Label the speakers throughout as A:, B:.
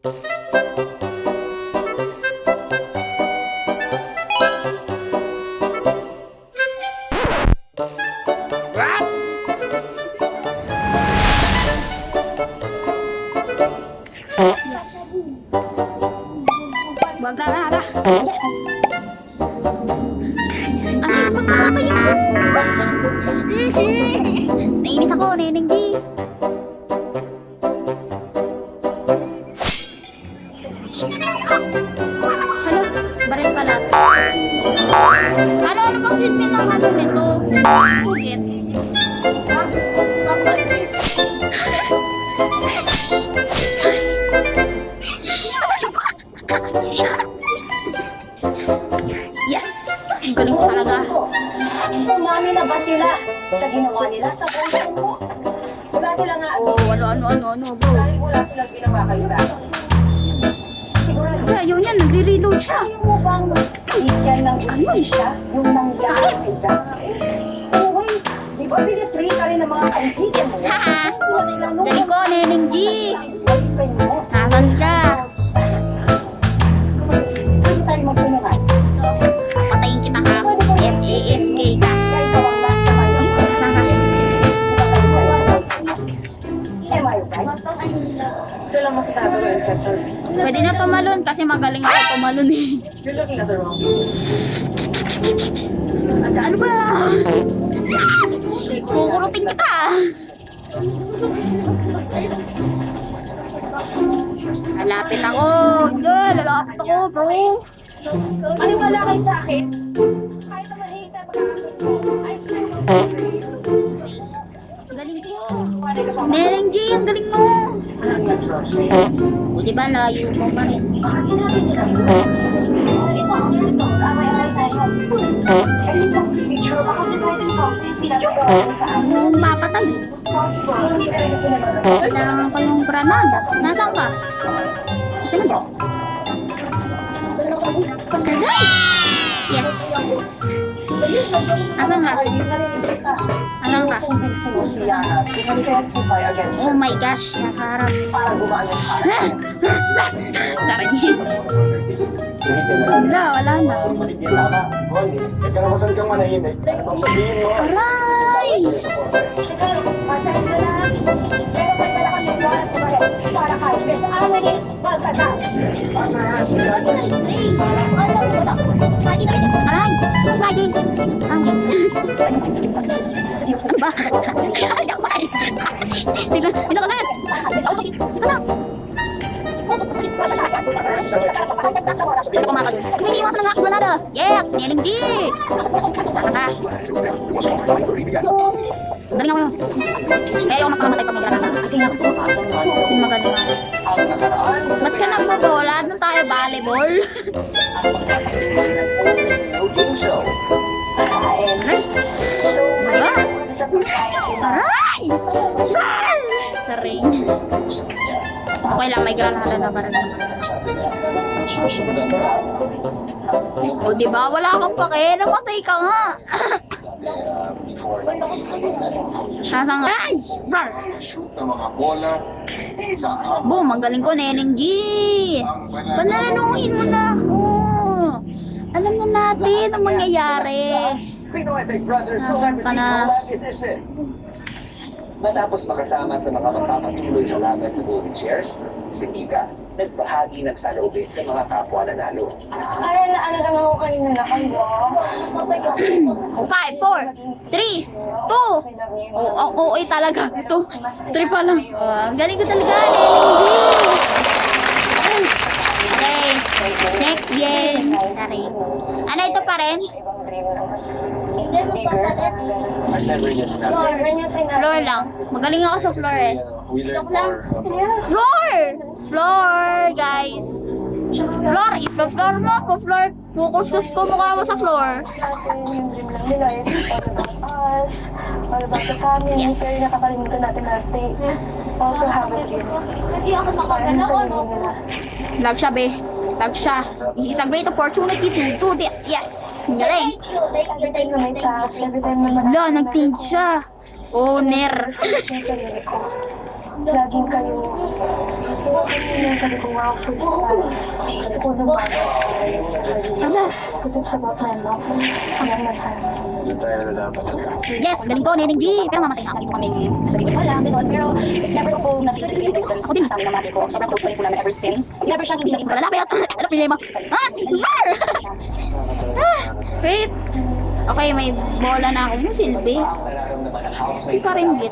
A: Wag na. Yes. Ang magkakapayo. Nainis ako, Neneng G. Hala, baril pala. Ano bang silbi ng ano nito? Pugit. Yes! Ang galing ko talaga.
B: Umami na ba sila sa ginawa nila sa buhay mo? Wala nila nga.
A: Oh, ano, bro.
B: Dahil wala silang ginawa kayo dati. Sigurado.
A: Kasi ayaw niya, nagre-reload siya.
B: Ayaw mo bang bigyan ng siya yung nangyari kay Zack? Oh, wait. Di ba pinitreat ka rin ng mga kaibigan
A: Yes,
B: mo?
A: ha?
B: Wala lang nung
A: Galing ko, Neneng G.
B: boyfriend mo.
A: Nasaan ka?
B: Pwede tayo magtulungan.
A: Patayin kita ka. AFK ka.
B: Kaya ikaw ang last na kayo.
A: Nasaan ka?
B: Am I right? So lang masasabi ko, Inspector.
A: Pwede na tumalon kasi magaling ako tumalon eh.
B: You're looking at the wrong
A: Ano ba? Kukurutin kita. Lalapit ako. Lalapit ako, bro.
B: Maniwala kayo sa akin. Kahit naman hihintay
A: Galing ko. Neneng G, ang galing mo. O diba, layo mo pa rin. Ano mapatay? Kailangan ko yung granada. Nasaan ka? Ito na ba? Yes. Asan ka? Asan ka? Oh my gosh, nasa harap. Sorry. Wala na. Aray! Aray! Lagi! Ano ba? Ay, ako ba? Bigla ka na! Ika na! Hindi ka pumakagod. Hindi iwasan ng aking granada! Yes! Neneng G! Tara! Galing ako yun. Kaya ayaw makamatay pag may granada. Ay, kaya ako sumakagod. Yung magaling ako. Ba't ka nagbabola? Ano tayo? Volleyball? Aray! Aray! Okay lang, may granada na para naman. O diba, wala kang pake, namatay ka nga. Nasaan nga? Ay! Rar! Boom, ang galing ko, Neneng G. Panalanuhin mo na ako. Alam na natin ang mangyayari. Nasaan ka na?
C: Matapos makasama sa mga magpapatuloy sa laban sa Golden Shares, si Mika nagbahagi ng saloobin sa mga kapwa nanalo.
B: Ay, ano lang ako kanina na kayo.
A: 5, 4, 3, 2. Oo, talaga. Ito, 3 pa lang. Ang galing ko talaga. Okay. Next game. Sorry. Ano ito pa rin? Floor lang. Magaling ako sa floor eh. Floor, guys. Floor, i-floor mo. Floor. Focus ko mukha mo sa floor. Yes. Lag siya, be. Lag siya. This is a great opportunity to do this. Yes. Galing. Wala, nag-think siya. Owner.
B: laging kayo, sabi ko nga ako, ako naman,
A: Ala.
B: kasi sa mga mo, hanggang nasan.
C: Yun tayo na dapat.
A: Yes, galing ko, Neneng G. Pero mamatay na ako.
D: Hindi po kami nasa dito pa lang, gano'n. Pero never ko po na-feel the distance
A: Ako din.
D: sa amin ng mother ko. Sobrang close pa rin po namin ever since. Never siyang hindi naging
A: Wala ba? Ano pinili mo? Ha? Var! Wait. Okay, may bola na ako. Yung silbi. Karinggit.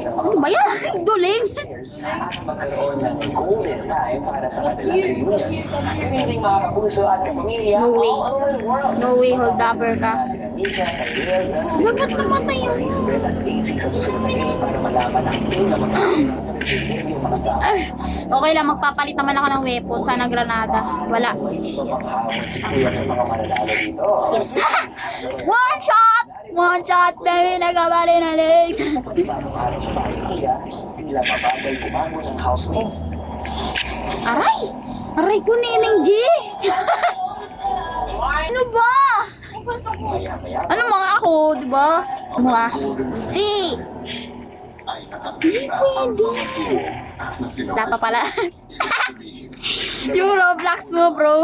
A: Ano ba yan? Duling.
C: Magkaroon ng golden time para sa kanilang reunion. Piling mga kapuso at kapamilya
A: No way.
C: all over the world.
A: No way, hold upper ka. Dapat namatay yun.
C: Para malaman ang
A: Okay lang, magpapalit naman ako ng weapon. Sana granada. Wala. Yes. One shot! One shot, baby. Nagabali na leg. Aray! Aray ko, Neneng G! Ano ba? Ano mga ako, di ba? Mga. Di! Hindi pwede. Dapat pala. Yung Roblox mo, bro.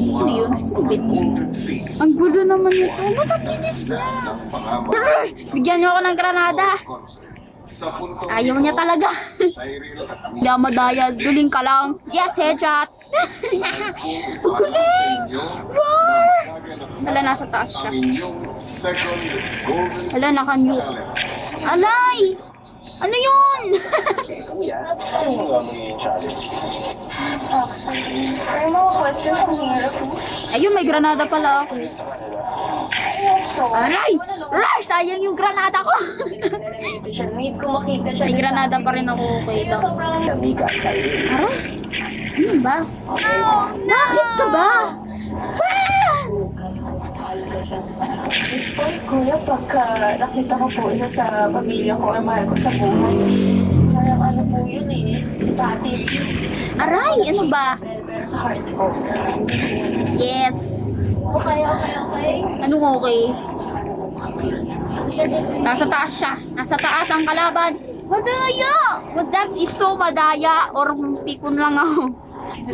A: Ano yun? Silbit. Ang gulo naman ito. Ba't ang bilis niya? Brr! Bigyan niyo ako ng granada. Ayaw niya talaga. Hindi ako madaya. Duling ka lang. Yes, headshot. Ang guling. Roar! Ala, nasa taas siya. Ala, naka-new. Alay! Ano yun?
B: Ay, mga question ang hirap.
A: Ayun, may granada pala ako. Aray! Aray! Sayang yung granada ko.
B: Need ko makita siya.
A: May granada pa rin ako. Okay lang. Aray! Ano ba? Bakit ka ba?
B: This point, kuya, pagka nakita ko po yun sa pamilya ko or mahal ko sa buhay, parang ano po yun eh, battery.
A: Aray! Ano ba?
B: Pero sa heart ko.
A: Yes!
B: Okay.
A: Anong okay? Nasa taas siya. Nasa taas ang kalaban. Madaya! But that is so madaya. Or pikon lang ako.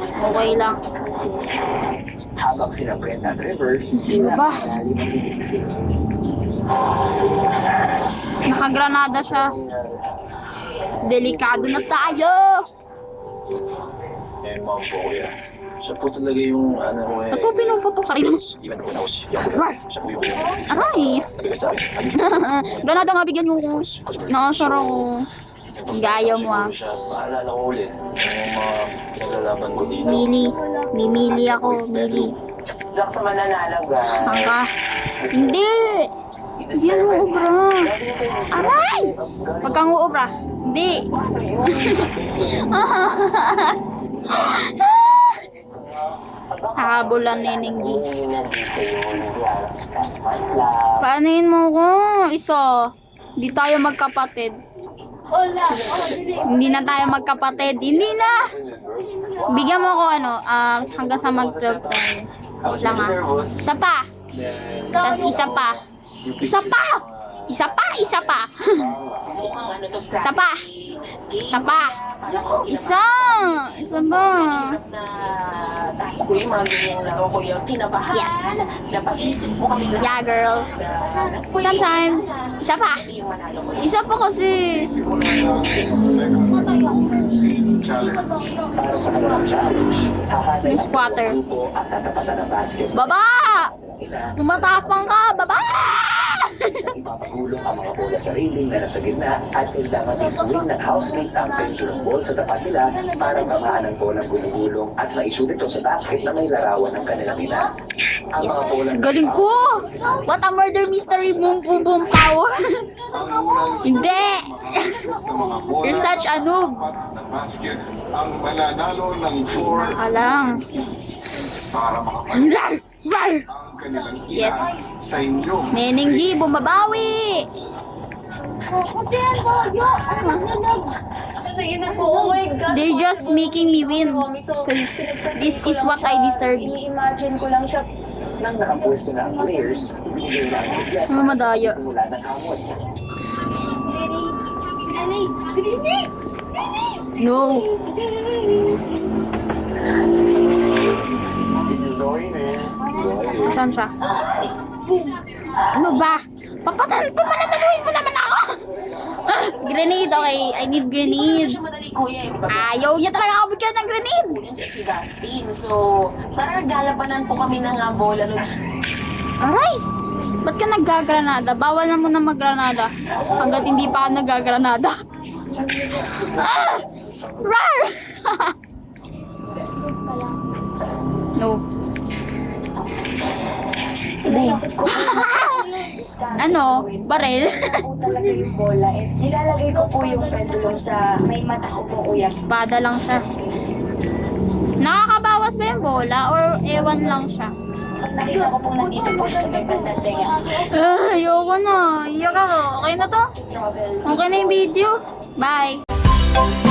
A: Okay lang.
C: Habang sina Brenda at River,
A: Ano ba? Nakagranada siya. Delikado na tayo.
E: Eh, ma'am po kuya. Siya po talaga yung ano ko eh.
A: Ba't mo pinuputok sarili mo?
E: Even when I was young, siya po yung
A: Aray!
E: nagagad sa akin.
A: Granada nga bigyan mo ko. Nakasar ako. Gaya mo ah.
E: Siya, maalala ko ulit yung mga pinaglalaban ko dito.
A: Mili. Mimili ako. Mili.
C: Diyak sa mananalaga.
A: Saan ka? Hindi! Hindi ang uubra. Aray! Huwag kang uubra. Hindi. Hahabulan ni Neneng G. Paanayin mo ko. Isa. Hindi tayo magkapatid. Hindi na tayo magkapatid. Hindi na. Bigyan mo ako ano, hanggang sa mag-12 tayo. Wait lang ah. Isa pa. Tapos isa pa. Isa pa! Isa pa! Isa pa! Isa pa! Isa pa! Isa! Isa ba?
B: Tapos ko yung mga ganyang laro ko yung kinabahan.
A: Yes.
B: Napag-isip ko kami
A: Yeah, girl. Sometimes. Isa pa.
B: yung manalo ko.
A: Isa pa kasi.
C: Para sa kanilang challenge,
A: Yung squatter.
C: grupo at tatapatan ng basket.
A: Baba! Tumatapang ka! Baba!
C: Ipapagulong ang mga bola sa railing na nasa gitna at kailangan iswing ng housemates ang pendulum ball sa tapat nila para tamaan ang bolang gumugulong at maishoot ito sa basket na may larawan ng kanilang ina. Ang mga bola
A: Galing ko! What a murder mystery! Boom, boom, boom, power! Hindi! You're such a noob!
F: ng basket ang mananalo ng 4
A: Baka lang.
F: para makapag
A: Rar! Rar!
F: ang kanilang
A: Yes.
F: sa inyo.
A: Neneng G, bumabawi!
B: Kasi ano, mas nalag. ina ko, oh my God.
A: They're just making me win.
B: So,
A: This is what I deserve.
B: Ini-imagine ko lang siya.
C: Nang nakapwesto na ang players, binigay na ang bigat
A: Mga madaya.
C: sa simula ng hamon.
A: No. Saan siya? Ano ba? Pamanataluin mo naman ako! Ah, grenade, okay. I need grenade.
B: Siya madali, kuya.
A: Ayaw niya talaga ako bigyan ng grenade.
B: Si Dustin. So, parang galabanan po kami ng bola nun.
A: Aray! Ba't ka naggagranada? Bawal na muna maggranada. Hanggat hindi pa ako naggagranada. Ah! Rar! No.
D: Naisip ko po,
A: Ano? Baril?
D: po talaga yung bola. Eh, nilalagay ko po yung pendulum sa may mata ko po, kuya.
A: Espada lang siya. Nakakabawas ba yung bola? Or ewan lang siya?
D: Pag nakita ko pong nandito po siya sa may bandang tenga,
A: Ayoko na. Iyak ako. Okay na to?
D: travel.
A: Okay na yung video. Bye.